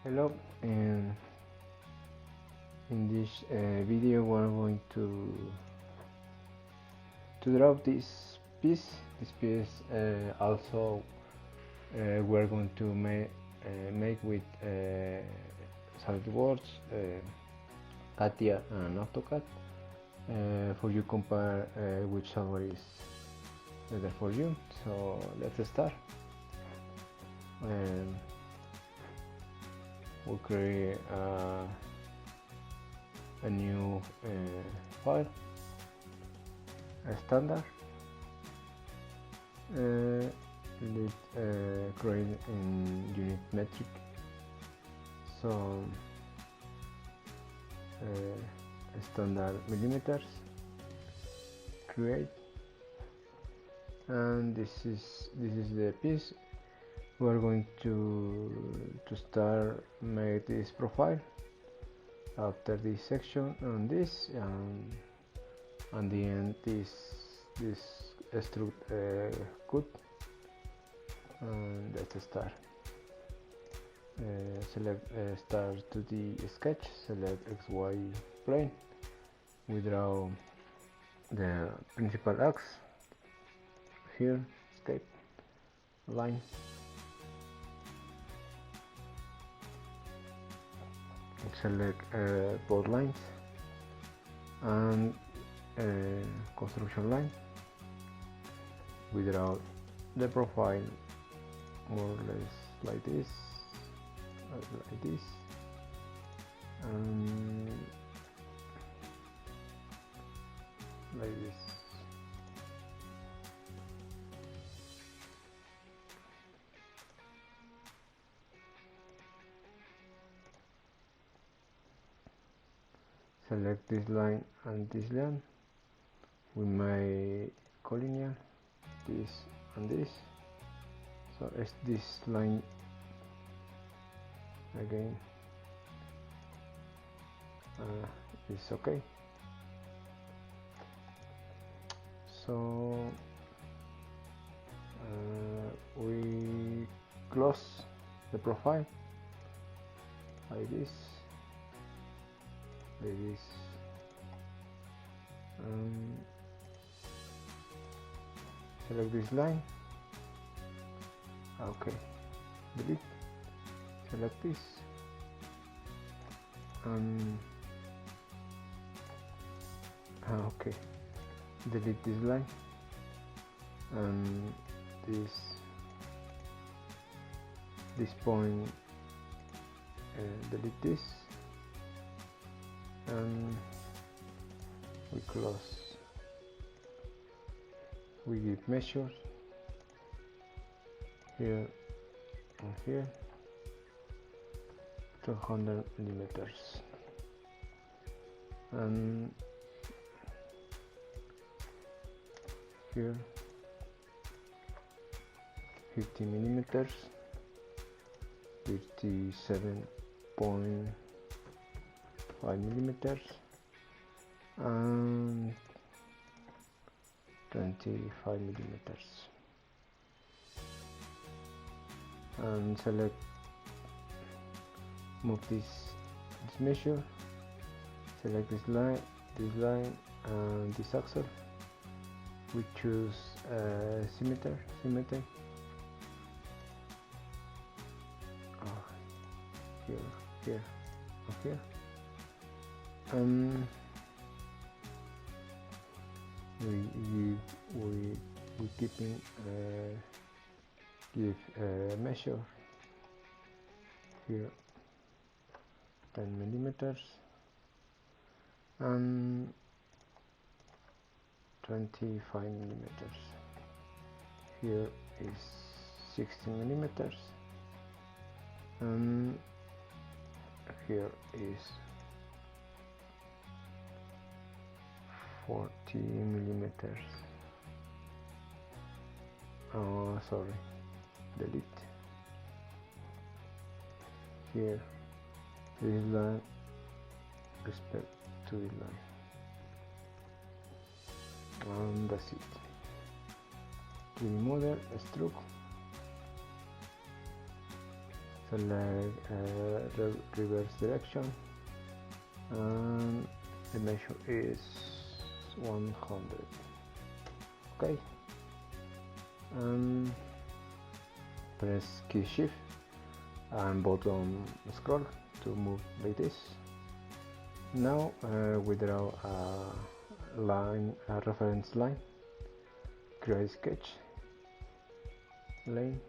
Hello, and in this video we're going to draw this piece. This piece also we're going to make with Solidworks, CATIA and Autocad for you compare which software is better for you. So let's start. We'll create a new file, a standard. Let's create in unit metric. So standard millimeters. Create, and this is the piece. We're going to start make this profile after this section and this, and the end this extrude cut, and let's start. Select start to the sketch, select XY plane. We draw the principal axis here, escape line. Select both lines and construction line. We draw the profile more or less like this, and like this. Select this line and this line. We may collinear this and this. So as this line again is okay. So we close the profile like this. Select this line. Okay, delete. Select this, okay, delete this line and this point. Delete this, and we close. We give measures here and here, 200 millimeters, and here 50 millimeters, 57.5 millimeters, and 25 millimeters. And select, move this measure, select this line and this axle. We choose symmetry. Here, and we keeping give measure here 10 millimeters and 25 millimeters. Here is 60 millimeters, and here is 40 millimeters. Oh, sorry, delete. Here, this line respect to this line, and that's it. 3D model, stroke, select reverse direction, and the measure is 100. Okay, and press key shift and bottom scroll to move like this. Now we draw a line, a reference line, create sketch, lane,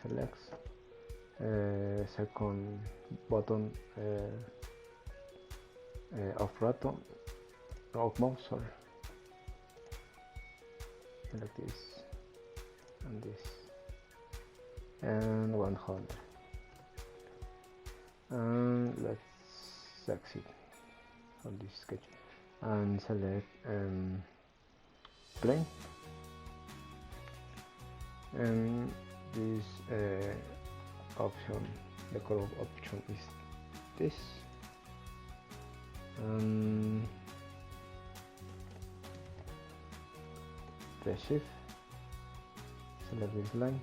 select, second button of button of mouse, sorry, like this and this, and 100, and let's succeed on this sketch and select plane, and this option, the color option is this, and press shift, select this line,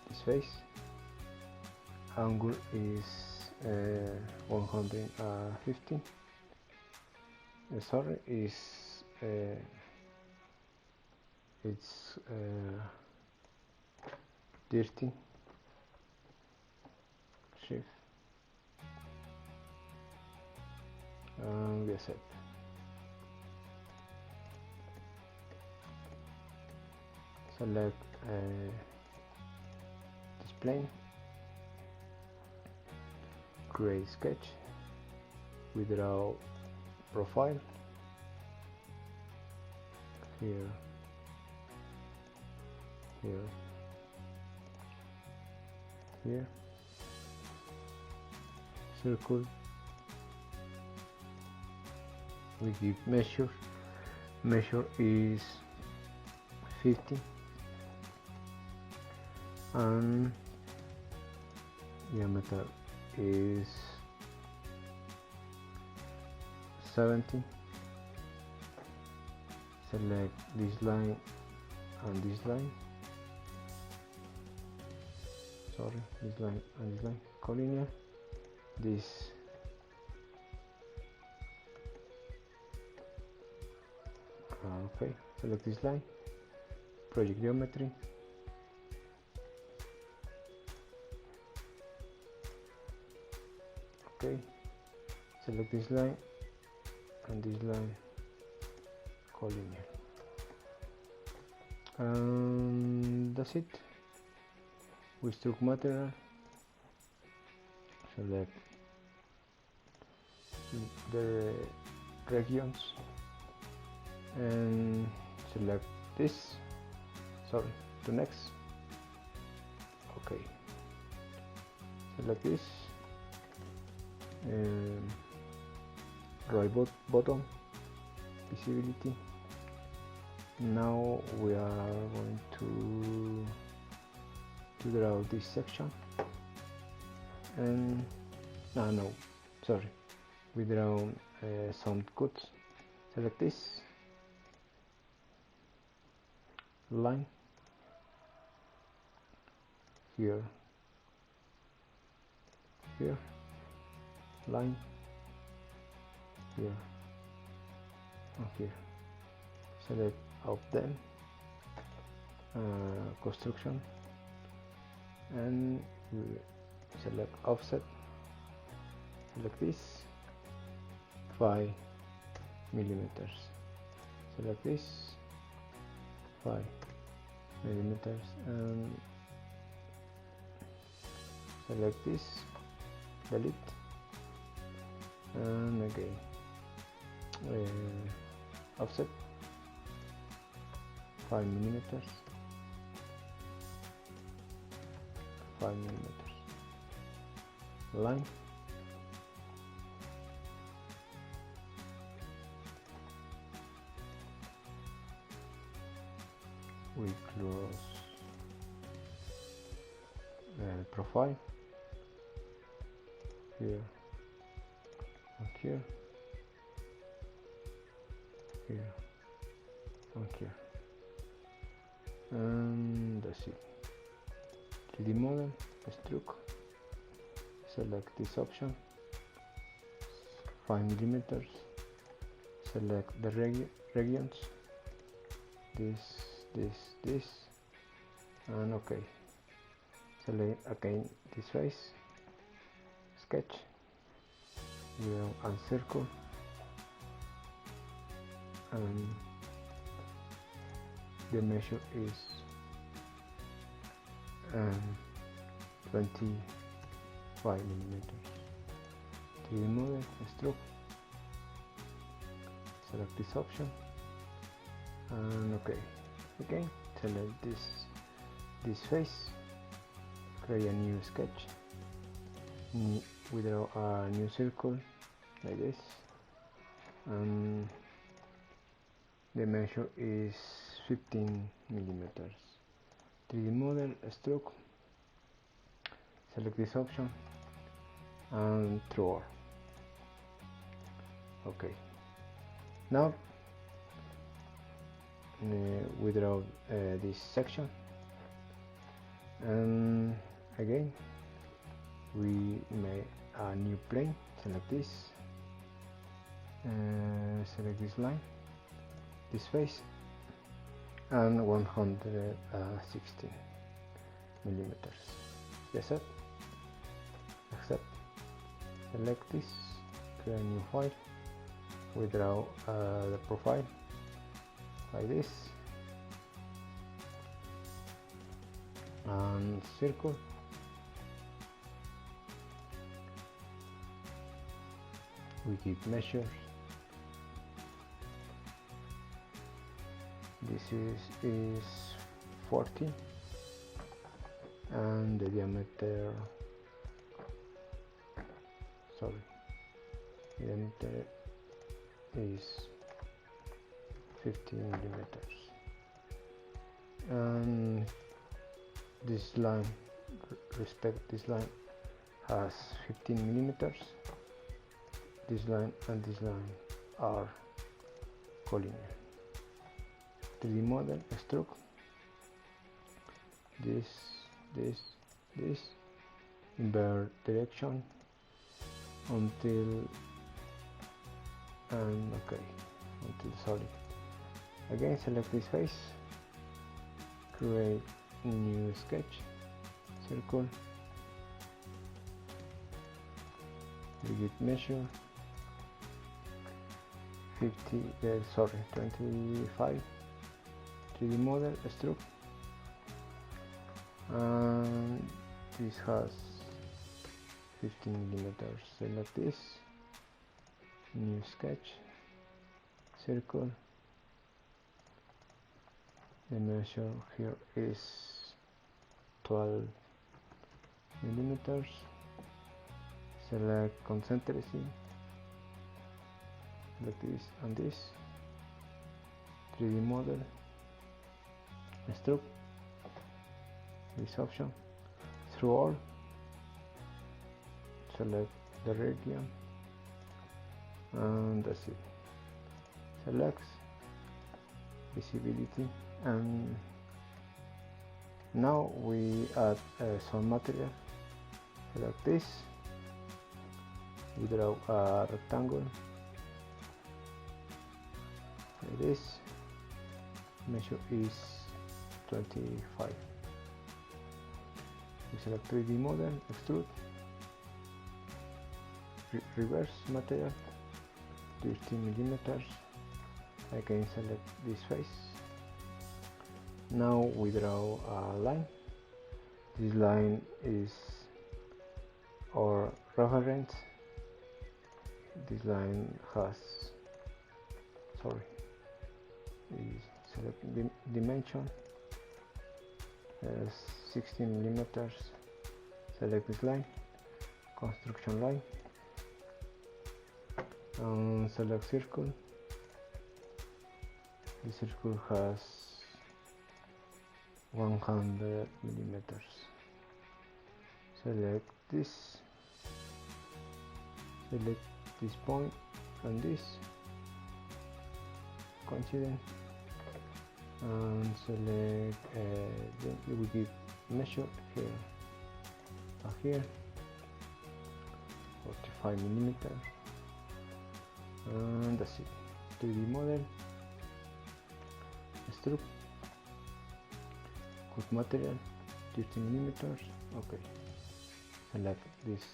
this face, angle is 150, sorry, is it's 30, shift, and we accept. Select this plane, create sketch, we draw profile here, here, here, circle, we give measure is 50, and diameter is 70. Select this line and this line, sorry, this line and this line, collinear, this okay, select this line, project geometry, okay, select this line and this line, collinear, and that's it. We struck material, select the regions and select this, sorry, to next, okay, select this, right bottom, visibility. Now we are going to draw this section, and no, sorry, we draw some cuts. Select this line here, here, line here, and here. Select of them, construction, and we select offset, select this 5 millimeters, select this 5 millimeters, and select this, delete, and again offset 5 millimeters, 5 millimeters, line, we close profile here and here, here on here, and that's it. 3D model, stroke, select this option, 5 millimeters, select the regions, this, and OK. Select again this face, sketch, and circle, and the measure is 25 millimeters. 3D model, stroke, select this option, and OK. Again, select this face, create a new sketch, we draw a new circle like this, and the measure is 15 millimeters. 3D model, stroke, select this option, and through all. OK. Now we draw this section, and again we make a new plane. Select this, select this line, this face, and 116 millimeters. That's it. Accept. Select this, create a new file. We draw the profile like this, and circle, we give measures. This is 40, and the diameter, diameter is 50 millimeters, and this line, this line has 15 millimeters. This line and this line are collinear. 3D model, stroke, this, invert direction until solid. Again, select this face, create a new sketch, circle, we give measure 25. 3D model, stroke, and this has 15 millimeters. Select this, new sketch, circle, the measure here is 12 millimeters. Select concentricity, select this and this, 3D model, stroke, this option, through all, select the region, and that's it. Select visibility, and now we add some material. Select this, we draw a rectangle like this, measure is 25. We select 3D model, extrude, reverse material, 13 millimeters. I can select this face. Now we draw a line. This line is our reference. This line has, select dimension, 16 millimeters. Select this line, construction line, and select circle. The circle has 100 millimeters. Select this, select this point and this, coincident, and select we give measure here here 45 millimeters, and that's it. 3D model, stroke, cut material 30 millimeters. Okay, select this.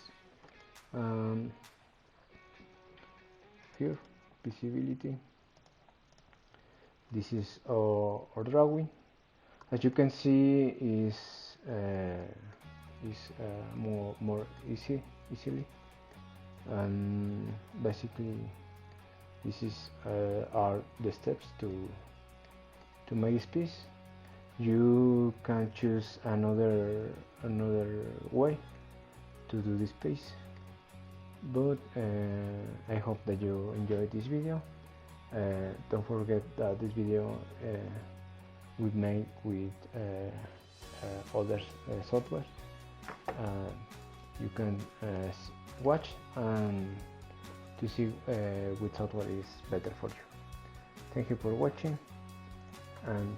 Here, visibility. This is our drawing. As you can see, is more easily, and basically this is are the steps to make this piece. You can choose another way to do this piece, but I hope that you enjoyed this video. Don't forget that this video we made with other software. You can watch and to see which software is better for you. Thank you for watching, and